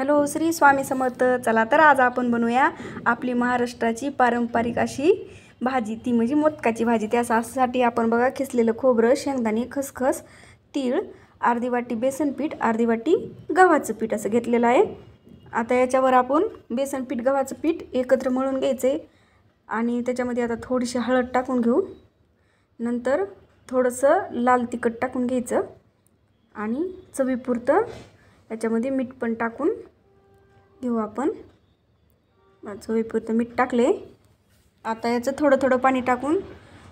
Hello Shri Swami Samarth. चला तर आज आपण बनवूया आपली महाराष्ट्राची पारंपरिक अशी भाजी, ती म्हणजे मोदकाची भाजी। त्यासाठी आपण बघा किसलेलं खोबरं, शेंगदाणे, खसखस, तीळ, अर्धी वाटी बेसन पीठ, अर्धी वाटी गव्हाचं पीठ असं घेतलेलं आहे। आता याच्यावर आपण बेसन पीठ, गव्हाचं पीठ एकत्र मळून घ्यायचे आणि त्याच्यामध्ये आता थोडीशी हळद टाकून घेऊ। नंतर थोडंसं लाल तिखट टाकून घ्यायचं आणि चवीपुरतं याच्यामध्ये मीठ पण टाकून घेऊ आपण। चवीपुरतं मीठ टाकले। आता याचं थोडं थोडं पाणी टाकून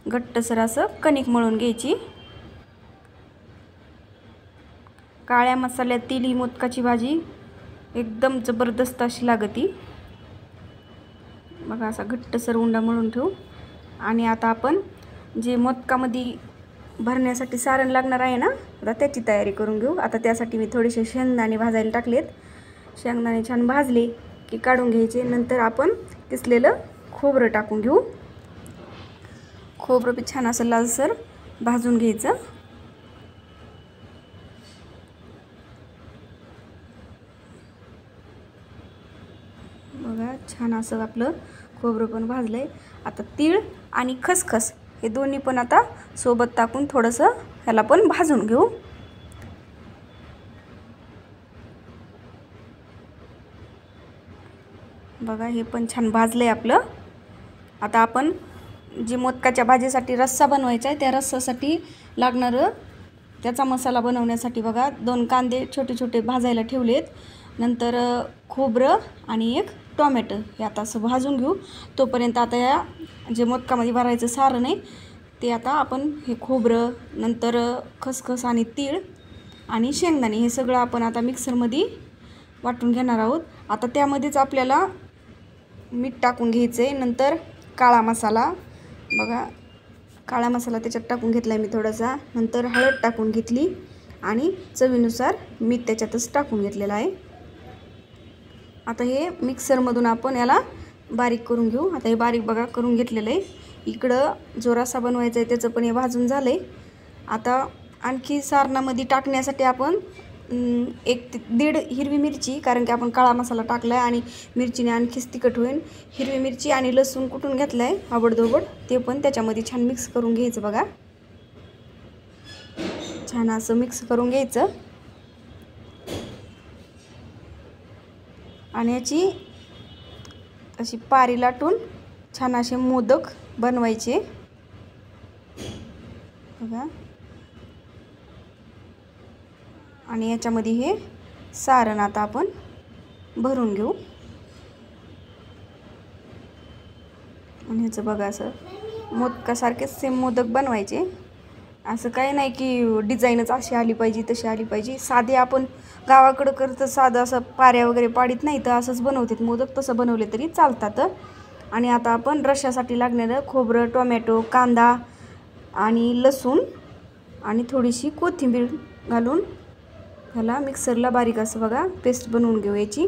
घट्टसर असं कणिक मळून घ्यायची। काळ्या मसाल्यातील ही मोदकाची भाजी एकदम जबरदस्त अशी लागती बघा। असा घट्टसर उंडा मळून ठेवू आणि आता आपण जे मोदकामध्ये भरण्यासाठी सारण लागणार आहे ना, आता त्याची तयारी करून घेऊ। आता त्यासाठी मी थोडेसे शेंगदाणे भाजायला टाकलेत। शेंगदाणे छान भाजले की काढून घ्यायचे। नंतर आपण किसलेलं खोबरं टाकून घेऊ। खोबरं बी छान असं लालसर भाजून घ्यायचं। बघा छान असं आपलं खोबरं पण भाजलंय। आता तीळ आणि खसखस हे दोन्ही पण आता सोबत टाकून थोडंसं ह्याला पण भाजून घेऊ। बघा हे पण छान भाजलंय आपलं। आता आपण जे मोदकाच्या भाजीसाठी रस्सा बनवायचा आहे, त्या रस्सासाठी लागणारं त्याचा मसाला बनवण्यासाठी बघा 2 कांदे छोटे छोटे भाजायला ठेवलेत। नंतर खोबरं आणि एक टोमॅटो हे आता असं भाजून घेऊ। तोपर्यंत आता या जे मोदकामध्ये भरायचं सारण आहे ते आता आपण हे खोबरं, नंतर खसखस आणि तीळ आणि शेंगदाणे हे सगळं आपण आता मिक्सरमध्ये वाटून घेणार आहोत। आता त्यामध्येच आपल्याला मीठ टाकून घ्यायचं आहे। नंतर काळा मसाला बघा, काळा मसाला त्याच्यात टाकून घेतला आहे मी थोडासा। नंतर हळद टाकून घेतली आणि चवीनुसार मीठ त्याच्यातच टाकून घेतलेलं आहे। आता हे मिक्सरमधून आपण याला बारीक करून घेऊ। आता हे बारीक बघा करून घेतलेलं आहे। इकडं जो रस्सा बनवायचा आहे त्याचं पण हे भाजून झालं आहे। आता आणखी सारणामध्ये टाकण्यासाठी आपण 1 ते 1.5 हिरवी मिरची, कारण की आपण काळा मसाला टाकला आहे आणि मिरचीने आणखीच तिखट होईल। हिरवी मिरची आणि लसूण कुटून घेतलं आहे आबडधोबड, ते पण त्याच्यामध्ये छान मिक्स करून घ्यायचं बघा। छान असं मिक्स करून घ्यायचं आणि याची अशी पारी लाटून छान असे मोदक बनवायचे बघा। आणि याच्यामध्ये हे सारण आता आपण भरून घेऊ आणि ह्याचं बघा असं मोदकासारखे सेम मोदक बनवायचे। असं काही नाही की डिझाईनच अशी आली पाहिजे तशी आली पाहिजे। साधे आपण गावाकडं करतं साधं असं पाऱ्या वगैरे पाडीत नाही, तर असंच बनवतात मोदक, तसं बनवले तरी चालतात। आणि आता आपण रश्श्यासाठी लागणारं खोबरं, टोमॅटो, कांदा आणि लसूण आणि थोडीशी कोथिंबीर घालून ह्याला मिक्सरला बारीक असं बघा पेस्ट बनवून घेऊ याची।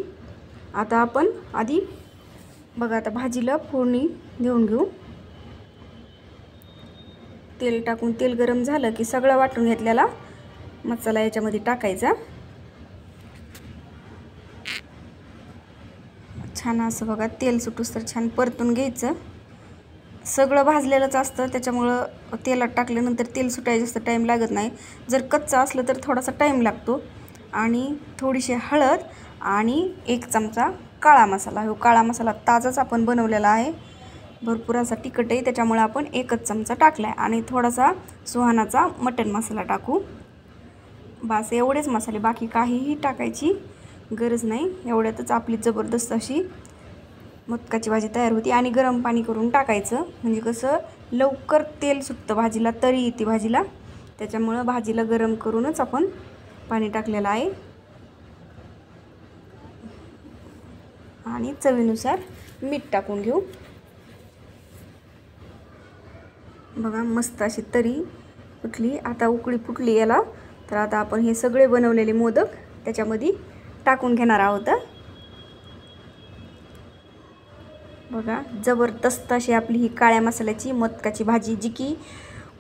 आता आपण आधी बघा आता भाजीला फोडणी देऊन घेऊ। तेल टाकून तेल गरम झालं की सगळं वाटून घेतलेला मसाला याच्यामध्ये टाकायचा। छान असं बघा तेल सुटूस तर छान परतून घ्यायचं। सगळं भाजलेलंच असतं त्याच्यामुळं तेलात टाकल्यानंतर तेल सुटायला जास्त टाईम लागत नाही। जर कच्चं असलं तर थोडासा टाईम लागतो। आणि थोडीशी हळद आणि 1 चमचा काळा मसाला, हो काळा मसाला ताजाच आपण बनवलेला आहे, भरपूर असा तिखट आहे त्याच्यामुळे आपण 1च चमचा टाकला आहे। आणि थोडासा सुहानाचा मटण मसाला टाकू, बस एवढेच मसाले, बाकी काहीही टाकायची गरज नाही। एवढ्यातच आपली जबरदस्त अशी मोदकाची भाजी तयार होती। आणि गरम पाणी करून टाकायचं, म्हणजे कसं लवकर तेल सुटतं भाजीला, तरी येते भाजीला, त्याच्यामुळं भाजीला गरम करूनच आपण पाणी टाकलेलं आहे। आणि चवीनुसार मीठ टाकून घेऊ बघा। मस्त अशी तरी फुटली, आता उकळी फुटली याला, तर आता आपण हे सगळे बनवलेले मोदक त्याच्यामध्ये टाकून घेणार आहोत बघा। जबरदस्त अशी आपली ही काळ्या मसाल्याची मोदकाची भाजी, जी की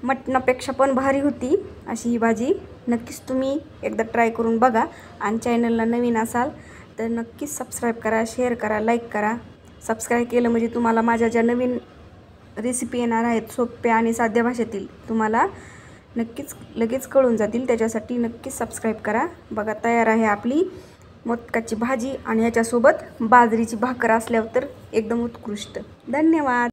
मटणापेक्षा पण भारी होती अशी ही भाजी। नक्कीच तुम्ही एकदा ट्राय करून बघा। आणि चॅनलला नवीन असाल तर नक्कीच सबस्क्राईब करा, शेअर करा, लाईक करा. सबस्क्राईब केलं म्हणजे तुम्हाला माझ्या ज्या नवीन रेसिपी येणार आहेत सोप्या आणि साध्या भाषेतील तुम्हाला नक्कीच लगेच कळून जातील. त्याच्यासाठी नक्कीच सबस्क्राईब करा. बघा तयार आहे आपली मोदकाची भाजी आणि याच्यासोबत बाजरीची भाकर असल्यावर तर एकदम उत्कृष्ट. धन्यवाद.